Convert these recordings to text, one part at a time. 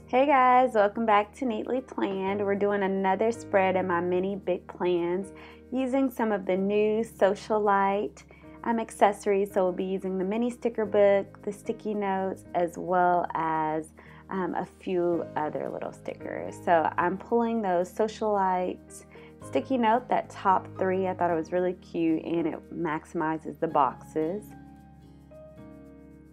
Hey guys, welcome back to Neatly Planned. We're doing another spread in my mini big plans using some of the new Socialite accessories. So we'll be using the mini sticker book, the sticky notes, as well as a few other little stickers. So I'm pulling those Socialite sticky note, that top three. I thought it was really cute and it maximizes the boxes.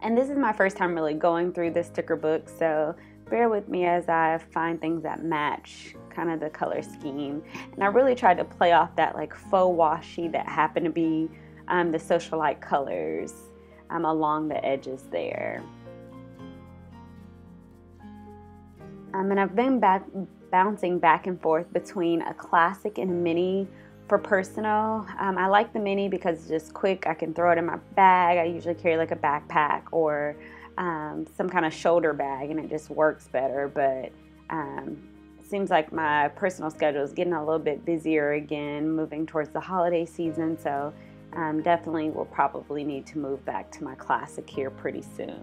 And this is my first time really going through the sticker book, so bear with me as I find things that match kind of the color scheme. And I really tried to play off that like faux washi that happened to be the Socialite colors along the edges there. And I've been bouncing back and forth between a classic and a mini for personal. I like the mini because it's just quick. I can throw it in my bag. I usually carry like a backpack or some kind of shoulder bag, and it just works better. But it seems like my personal schedule is getting a little bit busier again, moving towards the holiday season. So definitely will probably need to move back to my classic here pretty soon.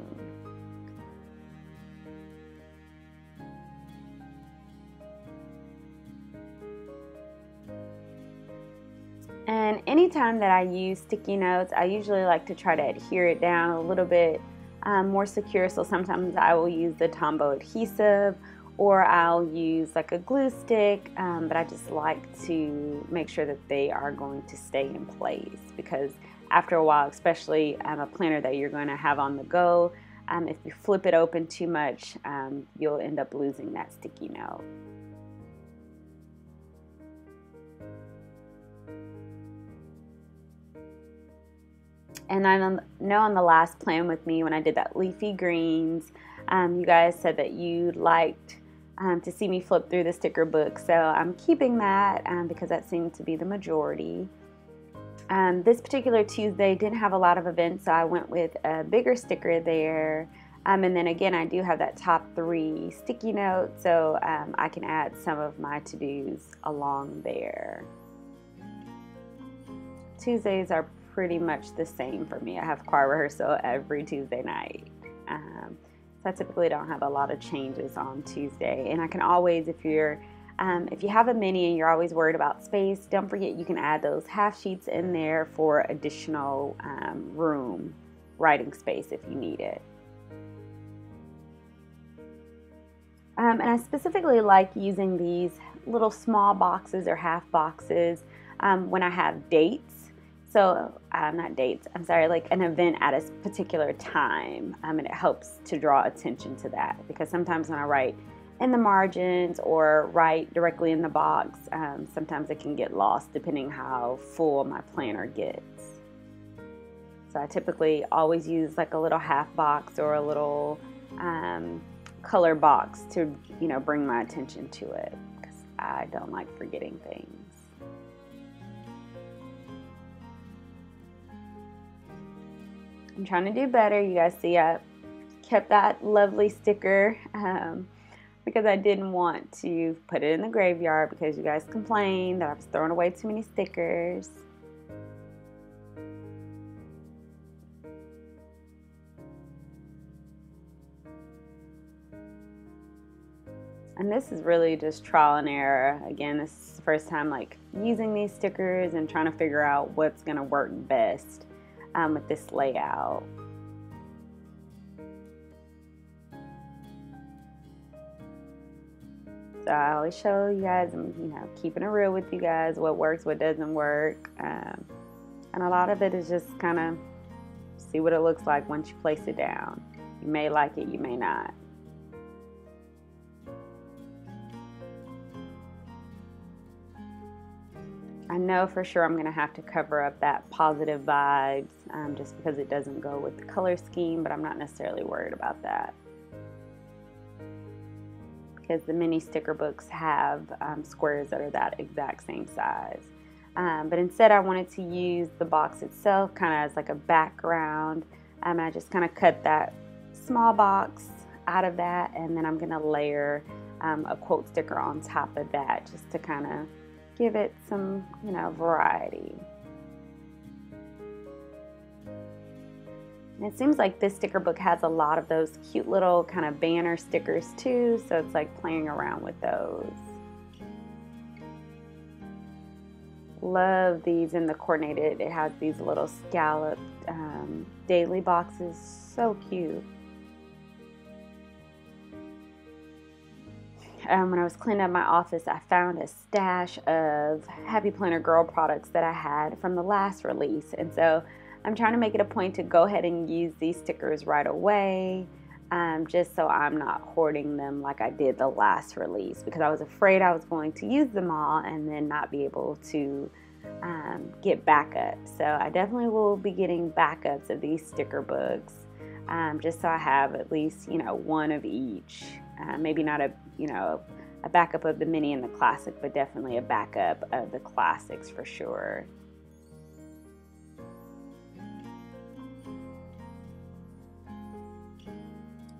And anytime that I use sticky notes, I usually like to try to adhere it down a little bit more secure. So sometimes I will use the Tombow adhesive, or I'll use like a glue stick, but I just like to make sure that they are going to stay in place, because after a while, especially a planner that you're going to have on the go, if you flip it open too much, you'll end up losing that sticky note. And I know on the last plan with me, when I did that leafy greens, you guys said that you liked to see me flip through the sticker book. So I'm keeping that because that seemed to be the majority. This particular Tuesday didn't have a lot of events, so I went with a bigger sticker there. And then again, I do have that top three sticky note, so I can add some of my to-dos along there. Tuesdays are pretty much the same for me. I have choir rehearsal every Tuesday night. So I typically don't have a lot of changes on Tuesday. And I can always, if you have a mini and you're always worried about space, don't forget you can add those half sheets in there for additional room, writing space if you need it. And I specifically like using these little small boxes or half boxes when I have dates. So not dates, I'm sorry, like an event at a particular time, and it helps to draw attention to that, because sometimes when I write in the margins or write directly in the box, sometimes it can get lost depending how full my planner gets. So I typically always use like a little half box or a little color box to bring my attention to it, because I don't like forgetting things. I'm trying to do better. You guys see I kept that lovely sticker because I didn't want to put it in the graveyard, because you guys complained that I was throwing away too many stickers. And this is really just trial and error. Again, this is the first time like using these stickers and trying to figure out what's going to work best with this layout. So I always show you guys, I'm keeping it real with you guys, what works, what doesn't work, and a lot of it is just kind of see what it looks like once you place it down. You may like it, you may not. I know for sure I'm going to have to cover up that positive vibes just because it doesn't go with the color scheme, but I'm not necessarily worried about that, because the mini sticker books have squares that are that exact same size. But instead I wanted to use the box itself kind of as like a background. I just kind of cut that small box out of that, and then I'm going to layer a quote sticker on top of that just to kind of give it some, variety. It seems like this sticker book has a lot of those cute little kind of banner stickers too, so it's like playing around with those. Love these in the coordinated. It has these little scalloped daily boxes, so cute. When I was cleaning up my office, I found a stash of Happy Planner Girl products that I had from the last release, and so I'm trying to make it a point to go ahead and use these stickers right away, just so I'm not hoarding them like I did the last release, because I was afraid I was going to use them all and then not be able to get backups. So I definitely will be getting backups of these sticker books, just so I have at least, one of each. Maybe not a backup of the mini and the classic, but definitely a backup of the classics for sure.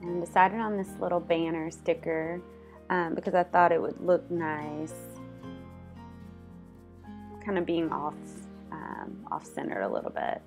And decided on this little banner sticker because I thought it would look nice, kind of being off-centered a little bit.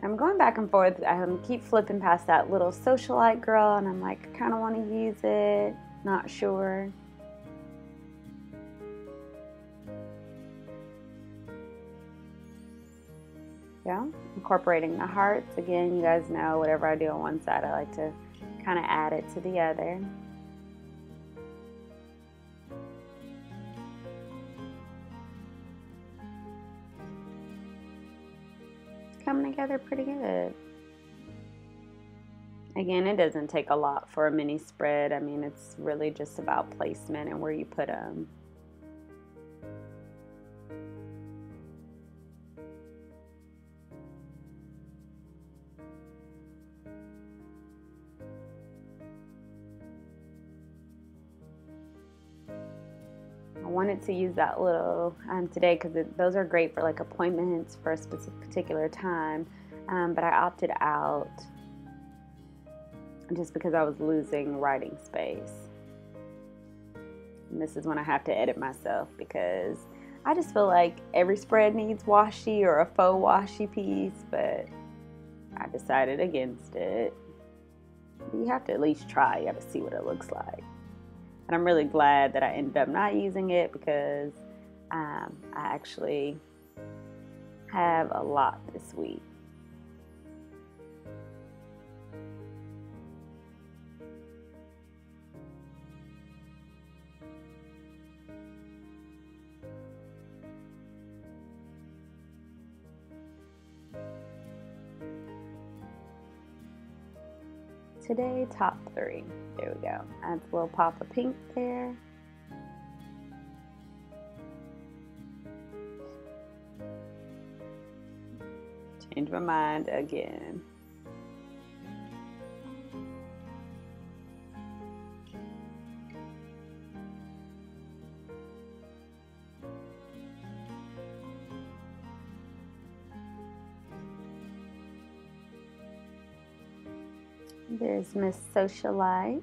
I'm going back and forth. I keep flipping past that little Socialite girl, and I'm like, I kind of want to use it, not sure. Yeah, incorporating the hearts. Again, you guys know whatever I do on one side, I like to kind of add it to the other. Coming together pretty good. Again, it doesn't take a lot for a mini spread. I mean, it's really just about placement and where you put them. I wanted to use that little today because those are great for like appointments for a particular time, but I opted out just because I was losing writing space. And this is when I have to edit myself, because I just feel like every spread needs washi or a faux washi piece, but I decided against it. You have to at least try. You have to see what it looks like. And I'm really glad that I ended up not using it, because I actually have a lot this week. Today, top 3. There we go. Adds a little pop of pink there. Change my mind again. There's Miss Socialite.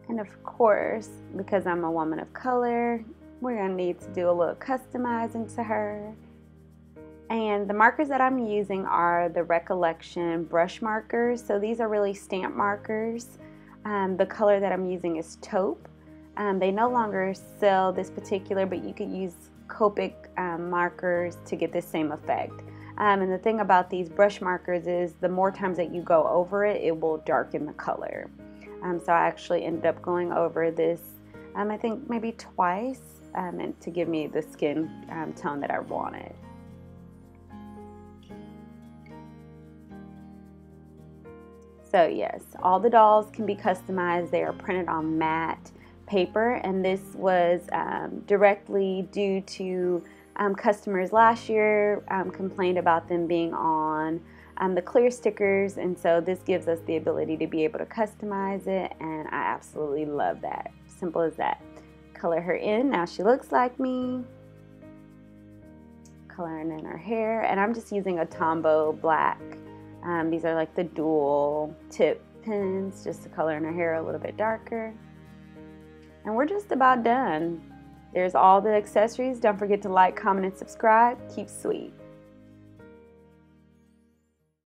And of course, because I'm a woman of color, we're going to need to do a little customizing to her. And the markers that I'm using are the Recollection brush markers. So these are really stamp markers. The color that I'm using is taupe. They no longer sell this particular, but you could use Copic markers to get the same effect. And the thing about these brush markers is the more times that you go over it, it will darken the color. So I actually ended up going over this, I think maybe twice, and to give me the skin tone that I wanted. So yes, all the dolls can be customized. They are printed on matte paper, and this was directly due to customers last year complained about them being on the clear stickers, and so this gives us the ability to be able to customize it, and I absolutely love that. Simple as that. color her in. Now she looks like me. Coloring in her hair, and I'm just using a Tombow black. These are like the dual tip pens, just to color in her hair a little bit darker. And we're just about done. There's all the accessories. Don't forget to like, comment, and subscribe. Keep sweet.